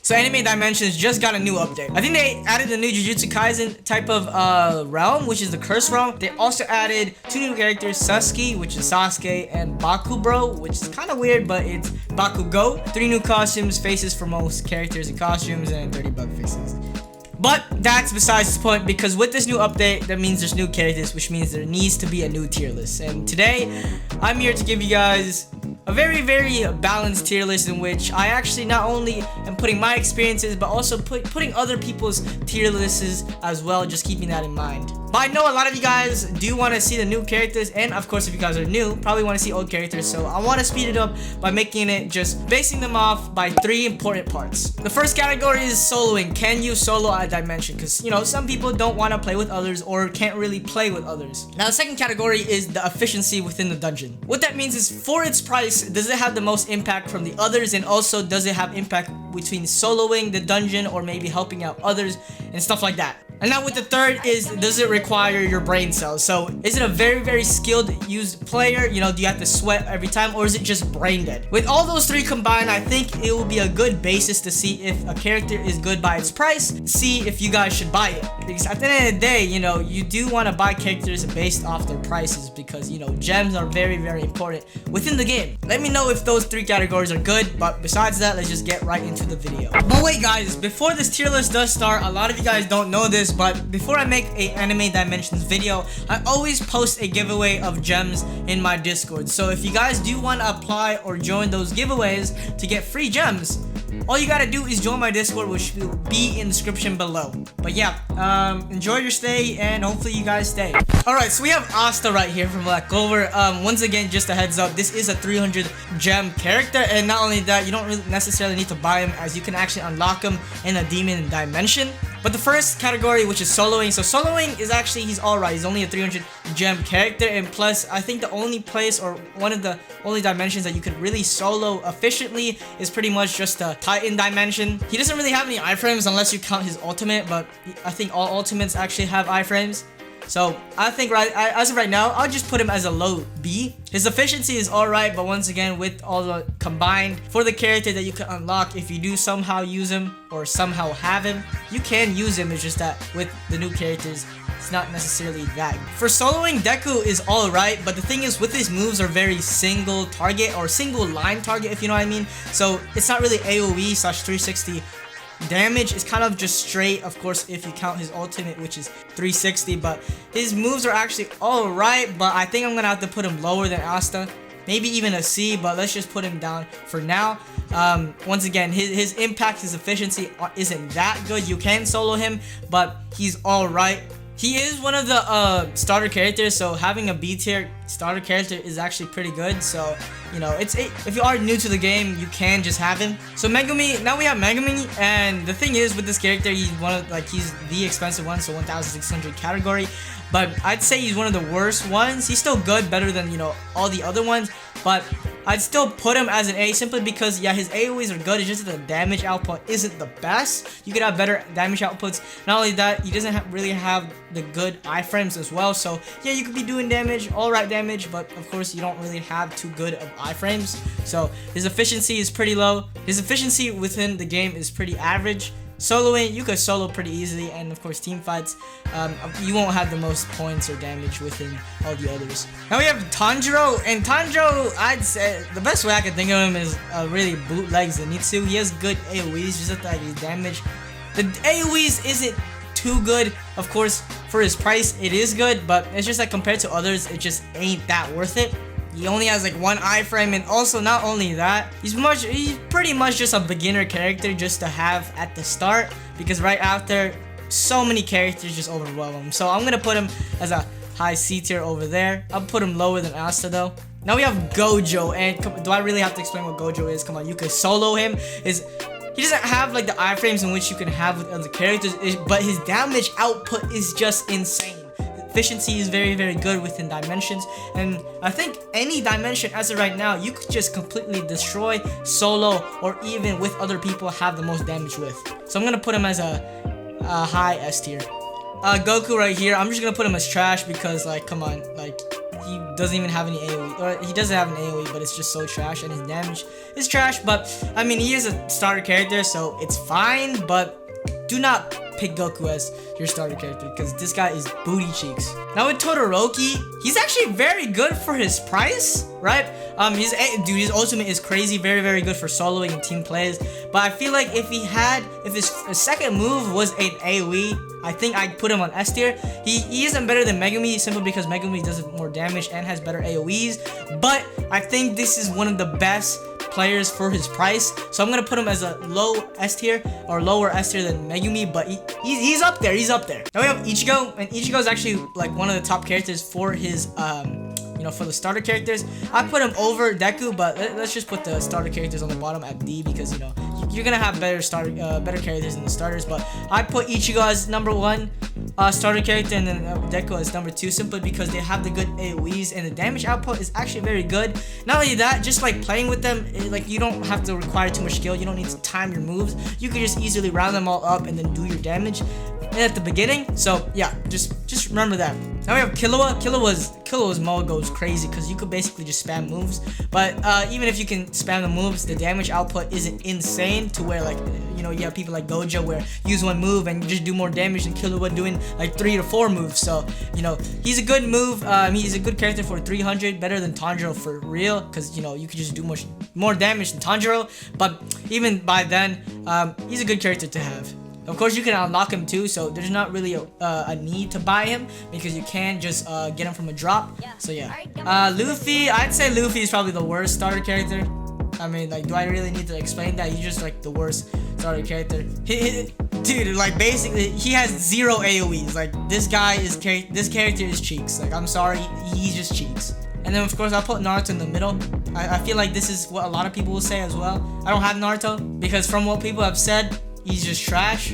So Anime Dimensions just got a new update. I think they added the new Jujutsu Kaisen type of realm, which is the curse realm. They also added 2 new characters, Sasuke, which is Sasuke, and Bakugo, which is kind of weird, but it's Bakugo. 3 new costumes, faces for most characters and costumes, and 30 bug faces. But that's besides the point, because with this new update, that means there's new characters, which means there needs to be a new tier list. And today, I'm here to give you guys a very balanced tier list in which I actually not only am putting my experiences, but also putting other people's tier lists as well, just keeping that in mind. But I know a lot of you guys do want to see the new characters, and of course if you guys are new, probably want to see old characters, so I want to speed it up by making it just basing them off by 3 important parts. The first category is soloing. Can you solo a dimension? Because, you know, some people don't want to play with others or can't really play with others. Now the second category is the efficiency within the dungeon. What that means is, for its price, does it have the most impact from the others, and also does it have impact between soloing the dungeon or maybe helping out others and stuff like that. And now with the third is, does it require your brain cells? So is it a very skilled used player? You know, do you have to sweat every time, or is it just brain dead? With all those 3 combined, I think it will be a good basis to see if a character is good by its price, see if you guys should buy it. Because at the end of the day, you know, you do want to buy characters based off their prices, because, you know, gems are very important within the game. Let me know if those 3 categories are good, but besides that, let's just get right into the video. But wait guys, before this tier list does start, a lot of you guys don't know this, but before I make a Anime Dimensions video, I always post a giveaway of gems in my Discord. So if you guys do want to apply or join those giveaways to get free gems, all you gotta do is join my Discord, which will be in the description below. But yeah, enjoy your stay, and hopefully you guys stay. Alright, so we have Asta right here from Black Clover. Once again, just a heads up, this is a 300 gem character, and not only that, you don't really necessarily need to buy him, as you can actually unlock him in a demon dimension. But the first category, which is soloing. So soloing is actually, he's alright. He's only a 300 gem character, and plus I think the only place, or one of the only dimensions that you could really solo efficiently is pretty much just the Titan dimension. He doesn't really have any iframes unless you count his ultimate, but I think all ultimates actually have iframes. So I think as of right now, I'll just put him as a low B. His efficiency is alright, but once again, with all the combined, for the character that you can unlock, if you do somehow use him or somehow have him, you can use him. It's just that with the new characters, it's not necessarily that. For soloing, Deku is alright, but the thing is, with his moves are very single target or single line target, if you know what I mean. So it's not really AoE / 360 damage. Is kind of just straight, of course, if you count his ultimate, which is 360, but his moves are actually alright, but I think I'm gonna have to put him lower than Asta, maybe even a C, but let's just put him down for now. Once again, his impact, his efficiency isn't that good. You can solo him, but he's alright. He is one of the starter characters, so having a B tier starter character is actually pretty good. So, you know, if you are new to the game, you can just have him. So Megumi, now we have Megumi, and the thing is with this character, he's he's the expensive one, so 1,600 category. But I'd say he's one of the worst ones. He's still good, better than, you know, all the other ones, but I'd still put him as an A, simply because, yeah, his AoEs are good. It's just that the damage output isn't the best. You could have better damage outputs. Not only that, he doesn't really have the good iframes as well. So yeah, you could be doing damage, alright damage, but of course you don't really have too good of iframes. So his efficiency is pretty low. His efficiency within the game is pretty average. Soloing, you could solo pretty easily, and of course team fights, you won't have the most points or damage within all the others. Now we have Tanjiro, and Tanjiro, I'd say the best way I can think of him is really bootleg Zenitsu. He has good AoEs, just like his damage. The AoEs isn't too good. Of course, for his price, it is good, but it's just like compared to others, it just ain't that worth it. He only has like 1 iframe, and also not only that, he's pretty much just a beginner character just to have at the start, because right after, so many characters just overwhelm him. So I'm gonna put him as a high C tier over there. I'll put him lower than Asta though. Now we have Gojo, and do I really have to explain what Gojo is? Come on, you could solo him. He doesn't have like the iframes in which you can have with other characters, but his damage output is just insane. Efficiency is very good within dimensions, and I think any dimension as of right now, you could just completely destroy solo, or even with other people have the most damage with. So I'm gonna put him as a high S tier. Goku right here, I'm just gonna put him as trash, because like, come on, like, he doesn't even have any AoE, or he doesn't have an AoE, but it's just so trash, and his damage is trash. But I mean, he is a starter character, so it's fine. But do not pick Goku as your starter character, because this guy is booty cheeks. Now with Todoroki, he's actually very good for his price, right? His ultimate is crazy, very good for soloing and team plays. But I feel like if his second move was an AoE, I think I'd put him on S tier. He isn't better than Megumi simply because Megumi does more damage and has better AoEs. But I think this is one of the best players for his price, so I'm gonna put him as a low S tier or lower S tier than Megumi, but he's up there. He's up there. Now we have Ichigo, and Ichigo is actually like one of the top characters for his for the starter characters. I put him over Deku, but let's just put the starter characters on the bottom at D, because you're gonna have better characters than the starters. But I put Ichigo as number 1 starter character, and then Deku as number 2, simply because they have the good AoEs and the damage output is actually very good. Not only that, just like playing with them, like you don't have to require too much skill. You don't need to time your moves. You can just easily round them all up and then do your damage at the beginning. So yeah, just remember that. Now we have Killua. Killua's mode goes crazy because you could basically just spam moves. But even if you can spam the moves, the damage output isn't insane to where like you have people like Gojo where you use one move and you just do more damage than Killua doing like 3 to 4 moves. So he's a good move. He's a good character for 300, better than Tanjiro for real, because you could just do much more damage than Tanjiro. But even by then, he's a good character to have. Of course, you can unlock him too, so there's not really a need to buy him, because you can just get him from a drop. So yeah. Luffy, I'd say Luffy is probably the worst starter character. I mean, like, do I really need to explain that? He's just like the worst starter character. Dude, like basically, he has 0 AoEs. Like this character is cheeks. Like I'm sorry, he's just cheeks. And then of course I'll put Naruto in the middle. I feel like this is what a lot of people will say as well. I don't have Naruto because from what people have said, he's just trash.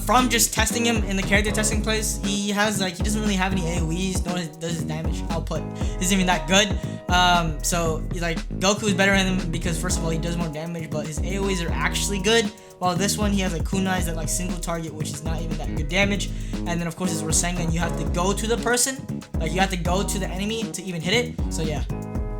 From just testing him in the character testing place, he doesn't really have any AoEs, nor does his damage output isn't even that good. So Goku is better than him because first of all he does more damage, but his AoEs are actually good. While this one he has like kunais that like single target, which is not even that good damage. And then of course his Rasengan, you have to go to the person, like you have to go to the enemy to even hit it. So yeah,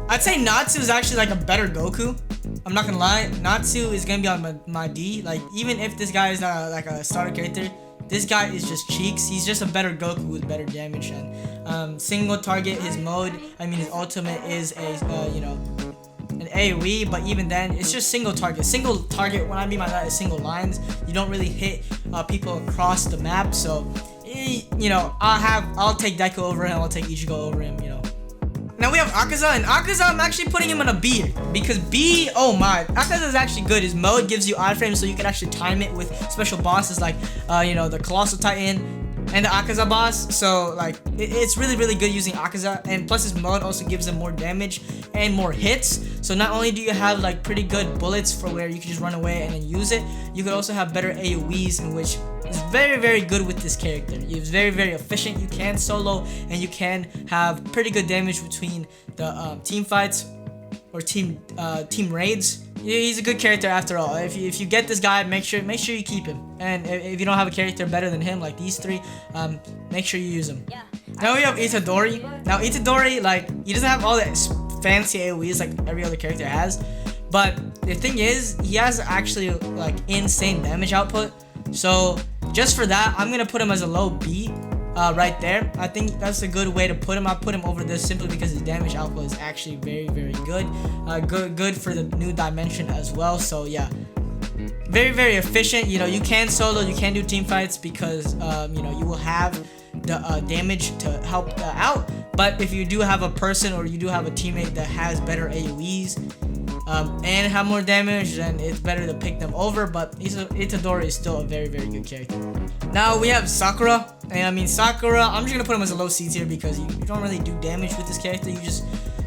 I'd say Natsu is actually like a better Goku. I'm not gonna lie, Natsu is gonna be on my D. Like even if this guy is not like a starter character, this guy is just cheeks. He's just a better Goku with better damage and single target. His mode, his ultimate is an AoE, but even then it's just single target. Single target, what I mean by that is single lines. You don't really hit people across the map. So I'll take Deku over him. I'll take Ichigo over him. Now we have Akaza, and Akaza, I'm actually putting him on a B, because B, oh my, Akaza is actually good. His mode gives you iframes, so you can actually time it with special bosses like, the Colossal Titan and the Akaza boss. So like, it's really good using Akaza, and plus his mode also gives him more damage and more hits. So not only do you have like pretty good bullets for where you can just run away and then use it, you could also have better AoEs, in which is very good with this character. He's very efficient. You can solo and you can have pretty good damage between the team fights or team raids. He's a good character after all. If you get this guy, make sure you keep him. And if you don't have a character better than him, like these 3, make sure you use him. Now we have Itadori. Now Itadori, like, he doesn't have all that fancy AoEs like every other character has, but the thing is, he has actually like insane damage output. So just for that, I'm gonna put him as a low B right there. I think that's a good way to put him. I put him over this simply because his damage output is actually very good. Good for the new dimension as well. So yeah, very efficient. You can solo, you can do team fights because you will have the damage to help out. But if you do have a person or you do have a teammate that has better AoEs and have more damage, then it's better to pick them over. But Itadori is still a very good character. Now we have Sakura, and Sakura, I'm just gonna put him as a low C tier because you don't really do damage with this character.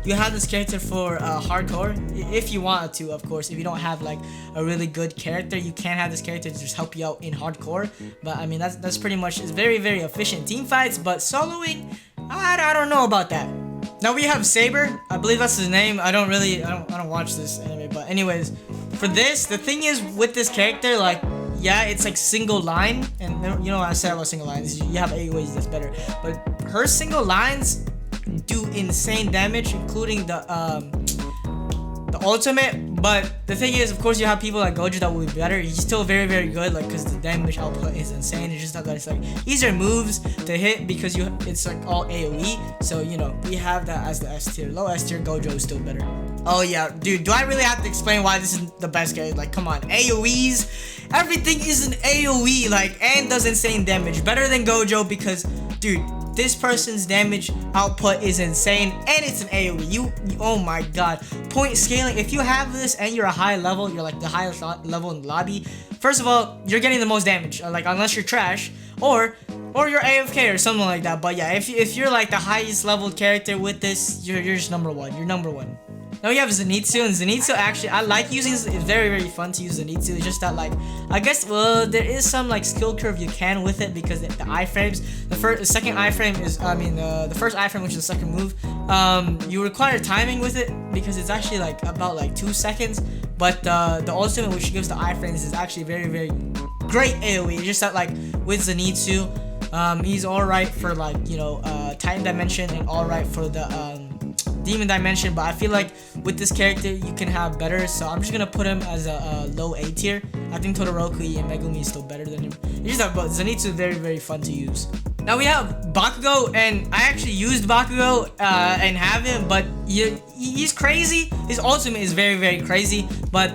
You have this character for hardcore if you wanted to, of course. If you don't have like a really good character, you can have this character to just help you out in hardcore. But that's pretty much, it's very efficient team fights, but soloing, I don't know about that. Now we have Saber. I believe that's his name. I don't watch this anime, but anyways, for this, the thing is with this character, like, yeah, it's like single line, and I said about single lines, you have AoEs that's better, but her single lines, do insane damage, including the ultimate. But the thing is, of course, you have people like Gojo that will be better. He's still very, very good, like, because the damage output is insane. It's just that it's like easier moves to hit because it's like all AoE. So, you know, we have that as the S tier. Low S tier, Gojo is still better. Oh yeah, dude, do I really have to explain why this is the best character? Like, come on, AoEs, everything is an AoE, like, and does insane damage. Better than Gojo because, dude, this person's damage output is insane, and it's an AoE. Oh my god. Point scaling, if you have this and you're a high level, you're like the highest level in the lobby, first of all, you're getting the most damage, like, unless you're trash, or you're AFK or something like that. But yeah, if you're like the highest level character with this, you're just number one. You're number one. Now we have Zenitsu, and Zenitsu actually, I like using, it's very, very fun to use Zenitsu. It's just that, like, I guess, well, there is some, like, skill curve you can with it because the iframes, the second iframe is, the first iframe, which is the second move, you require timing with it because it's actually, like, about, like, 2 seconds, but the ultimate, which gives the iframes, is actually very, very great AoE. It's just that, like, with Zenitsu, he's alright for, like, you know, Titan Dimension and alright for the, Demon Dimension, but I feel like with this character you can have better, so I'm just gonna put him as a low A tier. I think Todoroki and Megumi is still better than him. It's just that, but Zenitsu is very, very fun to use. Now we have Bakugo, and I actually used Bakugo and have him, but he's crazy. His ultimate is very, very crazy, but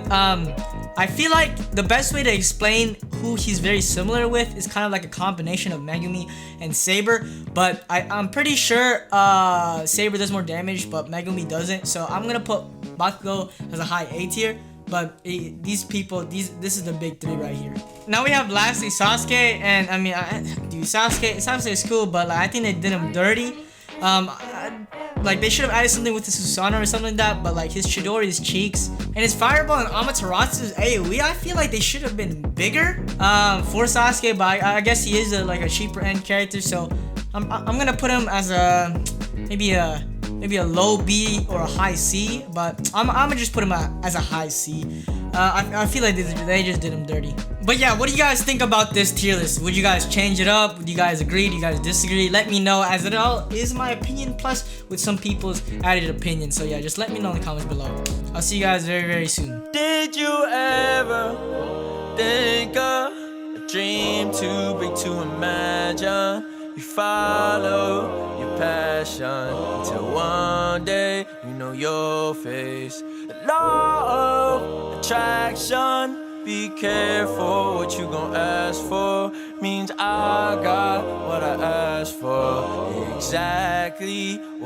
I feel like the best way to explain who he's very similar with is kind of like a combination of Megumi and Saber, but I'm pretty sure Saber does more damage, but Megumi doesn't, so I'm gonna put Bakugo as a high A tier. But these people, this is the big three right here. Now we have lastly Sasuke, and I mean, dude, Sasuke is cool, but like, I think they did him dirty. Like, they should have added something with the Susanoo or something like that, but like his Chidori's cheeks and his Fireball and Amaterasu's AoE, I feel like they should have been bigger for Sasuke, but I guess he is like a cheaper end character, so I'm gonna put him as a maybe a low B or a high C, but I'm gonna just put him as a high C. I feel like they just did him dirty. But yeah, what do you guys think about this tier list? Would you guys change it up? Would you guys agree? Do you guys disagree? Let me know, as it all is my opinion, plus with some people's added opinions. So yeah, just let me know in the comments below. I'll see you guys very, very soon. Did you ever think a dream too big to imagine? You follow your passion until one day you know your face. The law of attraction. Be careful what you gon' ask for. Means I got what I asked for. Exactly what